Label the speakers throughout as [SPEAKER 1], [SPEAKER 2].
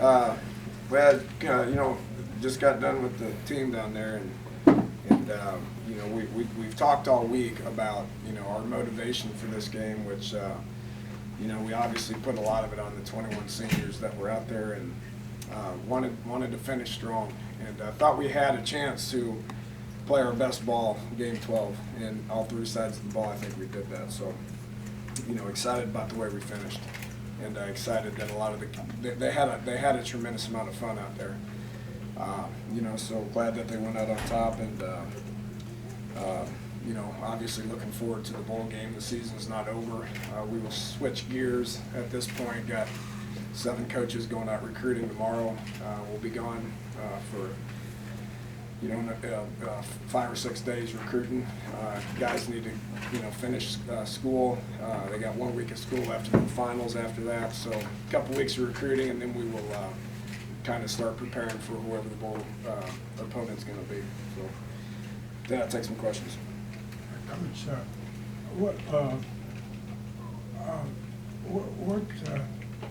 [SPEAKER 1] Well, just got done with the team down there, and we've talked all week about our motivation for this game, which we obviously put a lot of it on the 21 seniors that were out there and wanted to finish strong, and thought we had a chance to play our best ball game 12, and all three sides of the ball. I think we did that. So excited about the way we finished. And excited that a lot of they had a tremendous amount of fun out there. So glad that they went out on top, and obviously looking forward to the bowl game. The season's not over. We will switch gears at this point. Got 7 coaches going out recruiting tomorrow. We'll be gone for 5 or 6 days recruiting. Guys need to finish school. They got 1 week of school after the finals after that, so a couple weeks of recruiting, and then we will kind of start preparing for whoever the bowl opponent's going to be. So then I'll take some questions.
[SPEAKER 2] Coach, what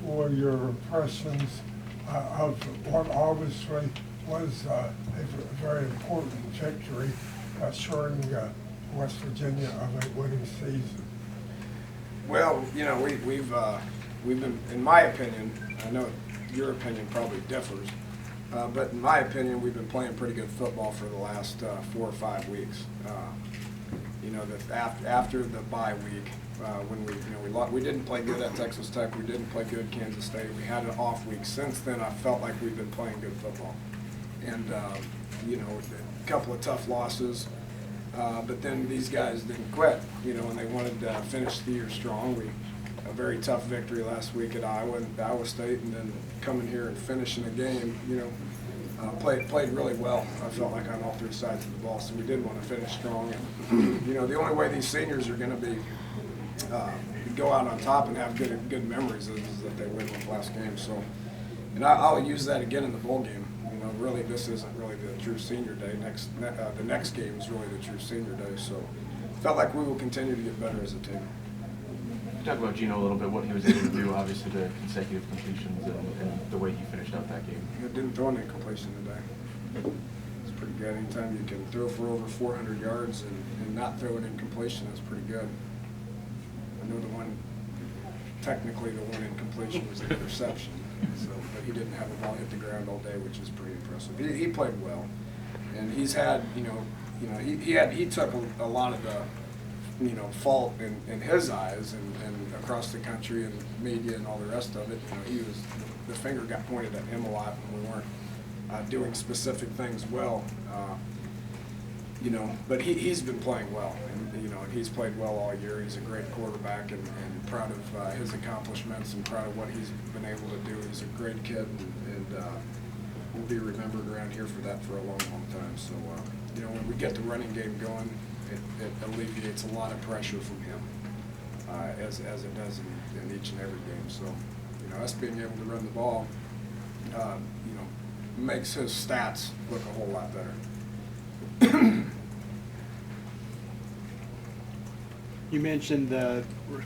[SPEAKER 2] were your impressions of what obviously was a very important victory, assuring West Virginia of a winning season?
[SPEAKER 1] Well, we've been, in my opinion, I know your opinion probably differs, but in my opinion, we've been playing pretty good football for the last 4 or 5 weeks. That after the bye week, when we didn't play good at Texas Tech, we didn't play good at Kansas State. We had an off week. Since then, I felt like we've been playing good football. And, a couple of tough losses, but then these guys didn't quit, and they wanted to finish the year strong. A very tough victory last week at Iowa State, and then coming here and finishing a game, played really well. I felt like on all 3 sides of the ball, so we did want to finish strong. And, the only way these seniors are going to be go out on top and have good memories is that they win the last game. So, and I'll use that again in the bowl game. Really, this isn't really the true senior day. The next game is really the true senior day. So, felt like we will continue to get better as a team.
[SPEAKER 3] Talk about Gino a little bit, what he was able to do, obviously the consecutive completions and the way he finished out that game.
[SPEAKER 1] He didn't throw an incompletion today. It's pretty good. Anytime you can throw for over 400 yards and not throw an incompletion, that's pretty good. I know technically the one incompletion was an interception, but he didn't have the ball hit the ground all day, which is pretty impressive. He played well, and he's had, he took a lot of the fault in his eyes and across the country and media and all the rest of it. The finger got pointed at him a lot when we weren't doing specific things well. But he's been playing well, and he's played well all year. He's a great quarterback, and proud of his accomplishments and proud of what he's been able to do. He's a great kid, and will be remembered around here for that for a long, long time. So when we get the running game going, it alleviates a lot of pressure from him, as it does in each and every game. So, us being able to run the ball, makes his stats look a whole lot better.
[SPEAKER 4] You mentioned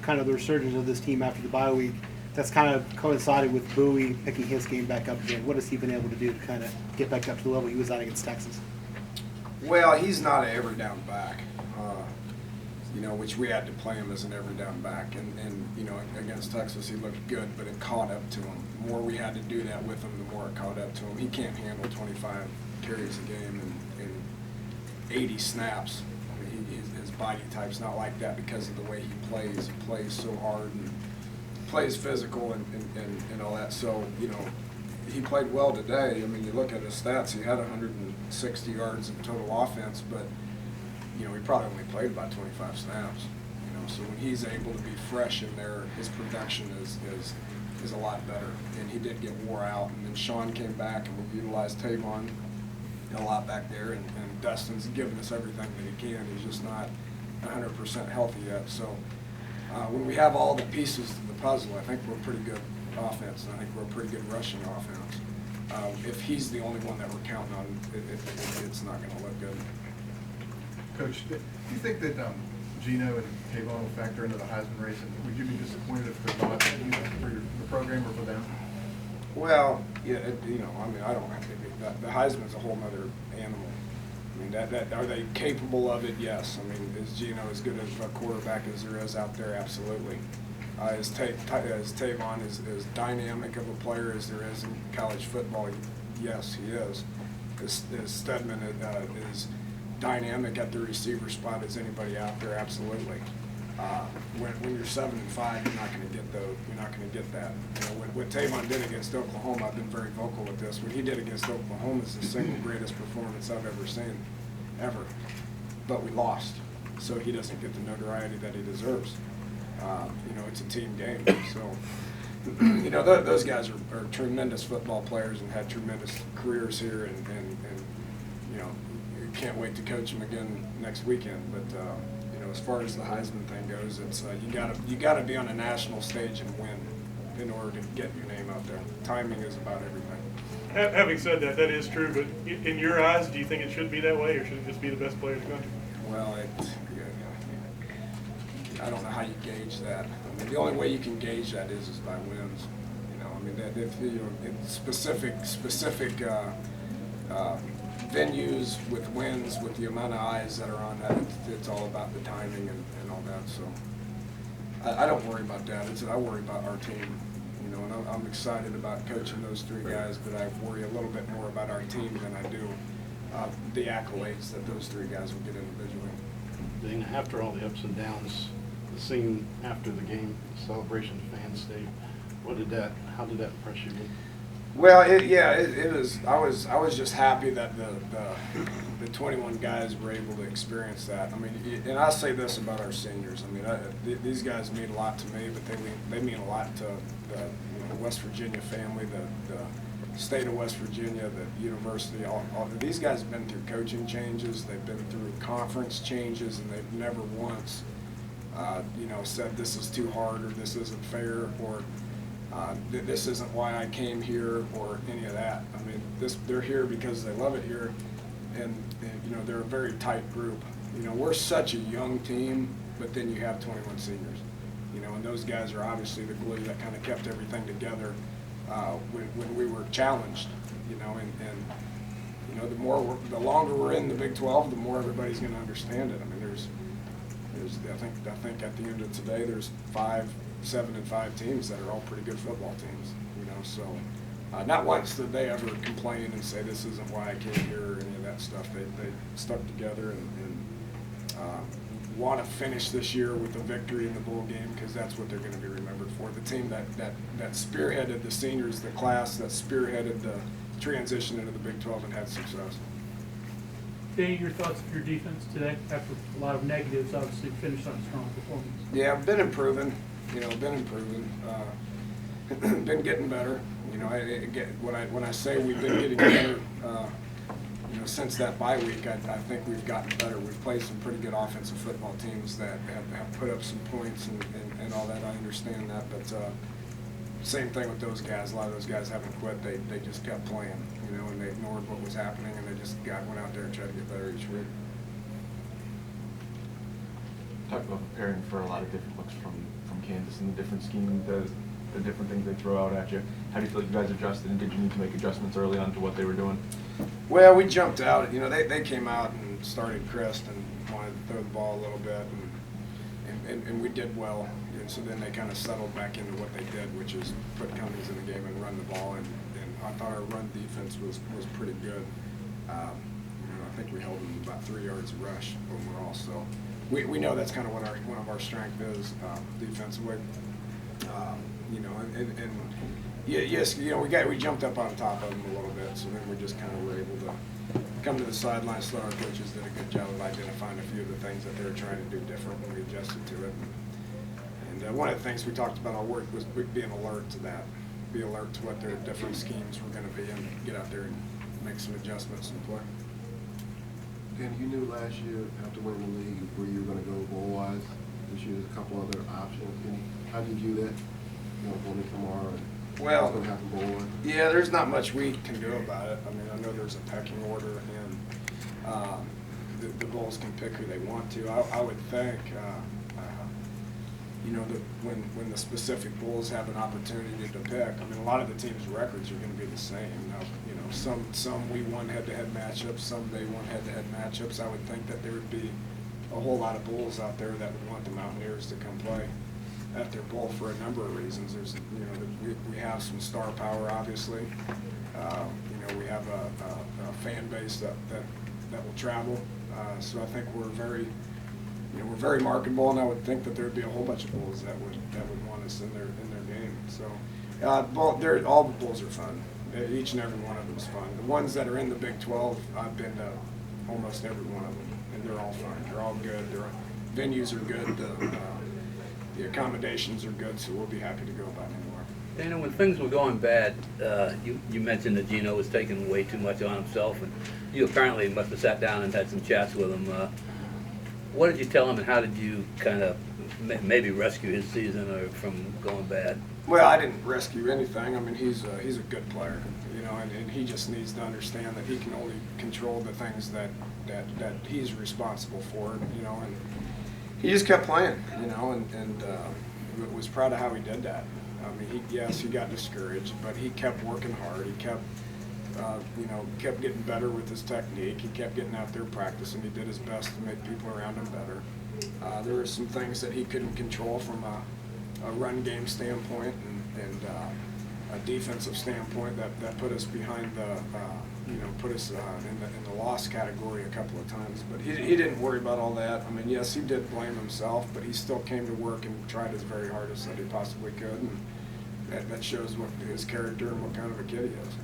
[SPEAKER 4] kind of the resurgence of this team after the bye week. That's kind of coincided with Bowie picking his game back up again. What has he been able to do to kind of get back up to the level he was at against Texas?
[SPEAKER 1] Well, he's not an every down back, which we had to play him as an every down back. And against Texas, he looked good, but it caught up to him. The more we had to do that with him, the more it caught up to him. He can't handle 25 carries a game and 80 snaps. I mean, his body type's not like that because of the way he plays. He plays so hard and plays physical and all that. So, he played well today. I mean, you look at his stats, he had 160 yards of total offense, but, he probably only played about 25 snaps. So when he's able to be fresh in there, his production is a lot better. And he did get wore out. And then Sean came back, and we utilized Tavon a lot back there, and Dustin's given us everything that he can. He's just not 100% healthy yet. So when we have all the pieces to the puzzle, I think we're a pretty good offense, and I think we're a pretty good rushing offense. If he's the only one that we're counting on, it's not going to look good.
[SPEAKER 5] Coach, do you think that Gino and Tavon will factor into the Heisman race, and would you be disappointed if they're not, for the program or for them?
[SPEAKER 1] Well, yeah, you know, I mean, I don't have to be, the Heisman's a whole nother animal. I mean, that are they capable of it? Yes. I mean, is Geno as good of a quarterback as there is out there? Absolutely. Is Tavon as dynamic of a player as there is in college football? Yes, he is. Is Stedman is dynamic at the receiver spot as anybody out there? Absolutely. When you're 7-5, you're not going to get those. You're not going to get that. You know, what Tavon did against Oklahoma, I've been very vocal with this. What he did against Oklahoma is the single greatest performance I've ever seen, ever. But we lost, so he doesn't get the notoriety that he deserves. You know, it's a team game, so you know those guys are tremendous football players and had tremendous careers here, and you know, you can't wait to coach them again next weekend. But as far as the Heisman thing goes, it's you gotta be on a national stage and win in order to get your name out there. Timing is about everything.
[SPEAKER 6] Having said that, that is true, but in your eyes, do you think it should be that way, or should it just be the best player in the country?
[SPEAKER 1] Well, I don't know how you gauge that. I mean, the only way you can gauge that is by wins. You know, I mean, that if you know, in specific venues with wins, with the amount of eyes that are on that, it's all about the timing and all that. So I don't worry about that. I worry about our team. You know, and I'm excited about coaching those three guys, but I worry a little bit more about our team than I do the accolades that those three guys will get individually.
[SPEAKER 7] Dana, after all the ups and downs, the scene after the game, the celebration, fans stayed. How did that impress you?
[SPEAKER 1] Well, it is. I was just happy that the 21 guys were able to experience that. I mean, and I say this about our seniors. I mean, these guys mean a lot to me, but they mean a lot to the West Virginia family, the state of West Virginia, the university. All these guys have been through coaching changes. They've been through conference changes, and they've never once, said this is too hard or this isn't fair or this isn't why I came here or any of that. I mean, they're here because they love it here, and they're a very tight group. You know, we're such a young team, but then you have 21 seniors. You know, and those guys are obviously the glue that kind of kept everything together when we were challenged. You know, and the longer we're in the Big 12, the more everybody's going to understand it. I mean, I think at the end of today, there's 7 and 5 teams that are all pretty good football teams. You know, so not once did they ever complain and say this isn't why I came here or any of that stuff. They stuck together and want to finish this year with a victory in the bowl game because that's what they're going to be remembered for. The team that spearheaded the seniors, the class that spearheaded the transition into the Big 12 and had success.
[SPEAKER 8] Danny, your thoughts of your defense today after a lot of negatives, obviously finished on a strong performance? Yeah,
[SPEAKER 1] been improving. Been getting better. You know, when I say we've been getting better, since that bye week, I think we've gotten better. We've played some pretty good offensive football teams that have put up some points and all that. I understand that, but same thing with those guys. A lot of those guys haven't quit. They just kept playing, and they ignored what was happening, and they just went out there and tried to get better each week.
[SPEAKER 3] Talk about preparing for a lot of different looks from Kansas and the different scheme, the different things they throw out at you. How do you feel like you guys adjusted, and did you need to make adjustments early on to what they were doing?
[SPEAKER 1] Well, we jumped out. They came out and started Crest and wanted to throw the ball a little bit, and we did well. And so then they kind of settled back into what they did, which is put Cummings in the game and run the ball. And I thought our run defense was pretty good. I think we held them about 3 yards a rush overall. So we know that's kind of what one of our strengths is defensively. We jumped up on top of them a little bit, so then we just kind of were able to come to the sidelines. So our coaches did a good job of identifying a few of the things that they were trying to do different, and we adjusted to it. And one of the things we talked about all work was being alert to that, be alert to what their different schemes were going to be, and get out there and make some adjustments and play.
[SPEAKER 9] Dan, you knew last year after winning the league where you were going to go bowl-wise. This year there's a couple other options. How do you view that? Going to tomorrow.
[SPEAKER 1] Well,
[SPEAKER 9] what's going to happen bowl-wise?
[SPEAKER 1] Yeah, there's not much we can do about it. I mean, I know there's a pecking order, and the Bulls can pick who they want to. I would think, you know, when the specific Bulls have an opportunity to pick, I mean, a lot of the teams' records are going to be the same. Now, you know, some we won head-to-head matchups, some they won head-to-head matchups. I would think that there would be a whole lot of Bulls out there that would want the Mountaineers to come play at their bowl for a number of reasons. There's, you know, we have some star power, obviously. You know, we have a fan base that will travel. So I think we're very, you know, we're very marketable, and I would think that there would be a whole bunch of Bulls that would want us in their game. So, all the Bulls are fun. Each and every one of them is fun. The ones that are in the Big 12, I've been to almost every one of them, and they're all fun. They're all good. Their venues are good. The accommodations are good, so we'll be happy to go about anywhere.
[SPEAKER 10] Dana, when things were going bad, you mentioned that Gino was taking way too much on himself, and you apparently must have sat down and had some chats with him. What did you tell him, and how did you kind of maybe rescue his season or from going bad?
[SPEAKER 1] Well, I didn't rescue anything. I mean, he's a good player, you know, and he just needs to understand that he can only control the things that he's responsible for, you know, and he just kept playing, you know, and was proud of how he did that. I mean, he got discouraged, but he kept working hard. He kept, you know, kept getting better with his technique. He kept getting out there practicing. He did his best to make people around him better. There were some things that he couldn't control from a run game standpoint and a defensive standpoint that put us behind the, you know, put us in the loss category a couple of times. But he didn't worry about all that. I mean, yes, he did blame himself, but he still came to work and tried his very hardest that he possibly could. And that shows what his character and what kind of a kid he is.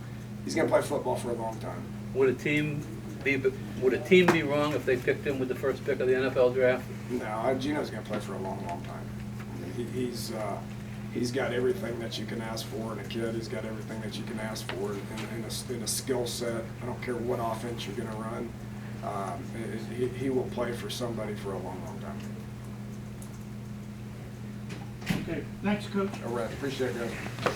[SPEAKER 1] He's going to play football for a long time.
[SPEAKER 10] Would a team be wrong if they picked him with the first pick of the NFL draft?
[SPEAKER 1] No, Gino's going to play for a long, long time. I mean, he's got everything that you can ask for in a kid. He's got everything that you can ask for in a skill set. I don't care what offense you're going to run. He will play for somebody for a long, long time.
[SPEAKER 8] Okay, thanks, Coach.
[SPEAKER 1] All right, appreciate it, guys.